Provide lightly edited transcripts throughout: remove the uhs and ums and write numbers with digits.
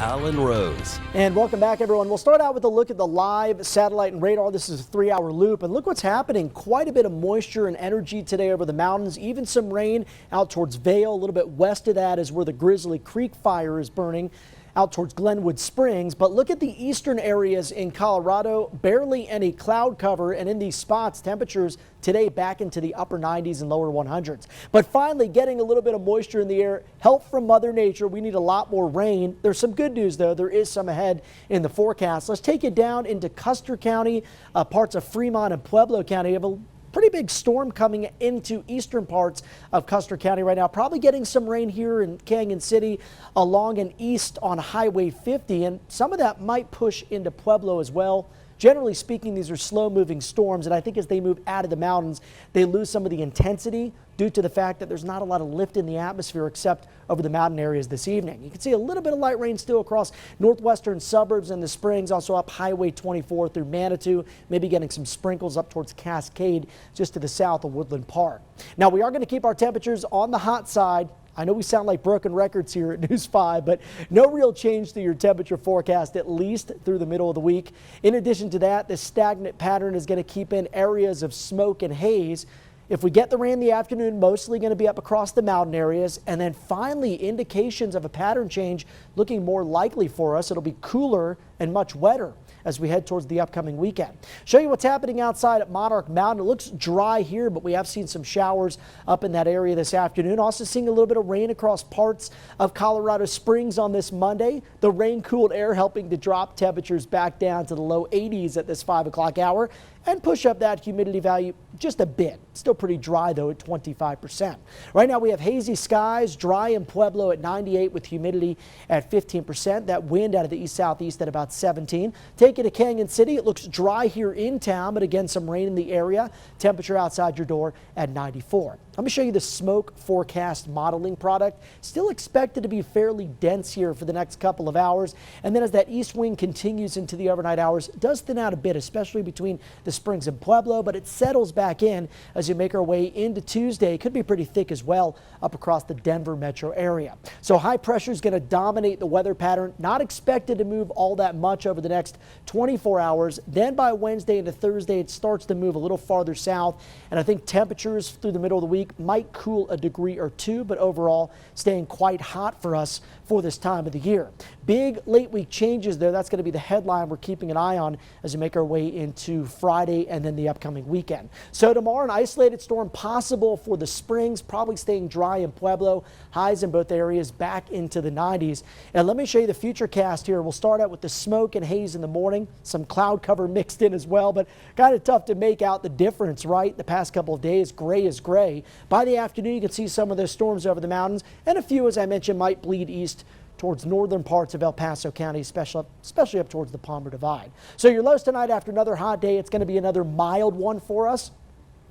Alan Rose. And welcome back, everyone. We'll start out with a look at the live satellite and radar. This is a 3-hour loop, and look what's happening. Quite a bit of moisture and energy today over the mountains, even some rain out towards Vail. A little bit west of that is where the Grizzly Creek fire is burning, out towards Glenwood Springs. But look at the eastern areas in Colorado, barely any cloud cover, and in these spots, temperatures today back into the upper 90s and lower 100s. But finally getting a little bit of moisture in the air, help from Mother Nature. We need a lot more rain. There's some good news, though. There is some ahead in the forecast. Let's take it down into Custer County, parts of Fremont and Pueblo County. You have a pretty big storm coming into eastern parts of Custer County right now. Probably getting some rain here in Canyon City along and east on Highway 50, and some of that might push into Pueblo as well. Generally speaking, these are slow-moving storms, and I think as they move out of the mountains, they lose some of the intensity due to the fact that there's not a lot of lift in the atmosphere except over the mountain areas this evening. You can see a little bit of light rain still across northwestern suburbs and the Springs, also up Highway 24 through Manitou, maybe getting some sprinkles up towards Cascade just to the south of Woodland Park. Now, we are going to keep our temperatures on the hot side. I know we sound like broken records here at News 5, but no real change to your temperature forecast, at least through the middle of the week. In addition to that, this stagnant pattern is going to keep in areas of smoke and haze. If we get the rain in the afternoon, mostly going to be up across the mountain areas. And then finally, indications of a pattern change looking more likely for us. It'll be cooler and much wetter as we head towards the upcoming weekend. Show you what's happening outside at Monarch Mountain. It looks dry here, but we have seen some showers up in that area this afternoon. Also seeing a little bit of rain across parts of Colorado Springs on this Monday. The rain-cooled air helping to drop temperatures back down to the low 80s at this 5 o'clock hour and push up that humidity value just a bit. Still pretty dry, though, at 25%. Right now, we have hazy skies, dry in Pueblo at 98 with humidity at 15%. That wind out of the east-southeast at about 17. Take it to Canyon City. It looks dry here in town, but again, some rain in the area. Temperature outside your door at 94. Let me show you the smoke forecast modeling product. Still expected to be fairly dense here for the next couple of hours. And then as that east wind continues into the overnight hours, it does thin out a bit, especially between the Springs and Pueblo, but it settles back in as you make our way into Tuesday. It could be pretty thick as well up across the Denver metro area. So high pressure is going to dominate the weather pattern. Not expected to move all that much over the next 24 hours. Then by Wednesday into Thursday, it starts to move a little farther south. And I think temperatures through the middle of the week might cool a degree or two, but overall staying quite hot for us for this time of the year. Big late week changes there. That's going to be the headline we're keeping an eye on as we make our way into Friday and then the upcoming weekend. So tomorrow, an isolated storm possible for the Springs, probably staying dry in Pueblo. Highs in both areas back into the 90s. And let me show you the future cast here. We'll start out with the smoke and haze in the morning, some cloud cover mixed in as well, but kind of tough to make out the difference, right? The past couple of days, gray is gray. By the afternoon, you can see some of those storms over the mountains, and a few, as I mentioned, might bleed east towards northern parts of El Paso County, especially up towards the Palmer Divide. So your lows tonight after another hot day, it's going to be another mild one for us.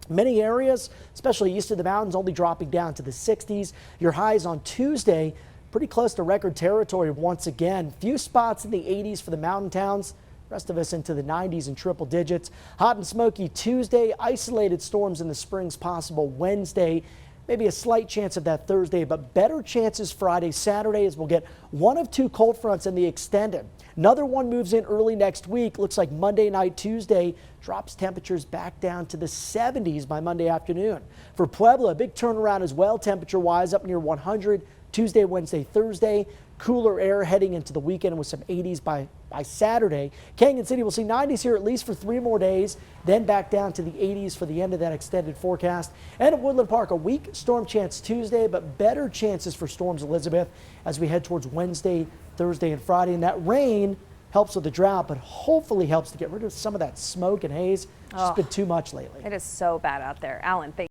Many areas, especially east of the mountains, only dropping down to the 60s. Your highs on Tuesday, pretty close to record territory once again. Few spots in the 80s for the mountain towns. Rest of us into the 90s and triple digits. Hot and smoky Tuesday. Isolated storms in the Springs possible Wednesday. Maybe a slight chance of that Thursday, but better chances Friday, Saturday, as we'll get one of two cold fronts in the extended. Another one moves in early next week. Looks like Monday night, Tuesday, drops temperatures back down to the 70s by Monday afternoon. For Pueblo, a big turnaround as well, temperature-wise, up near 100 Tuesday, Wednesday, Thursday. Cooler air heading into the weekend with some 80s by Saturday. Canyon City will see 90s here at least for 3 more days, then back down to the 80s for the end of that extended forecast. And at Woodland Park, a weak storm chance Tuesday, but better chances for storms Elizabeth as we head towards Wednesday, Thursday, and Friday. And that rain helps with the drought, but hopefully helps to get rid of some of that smoke and haze. It's just been too much lately. It is so bad out there. Alan, thank you.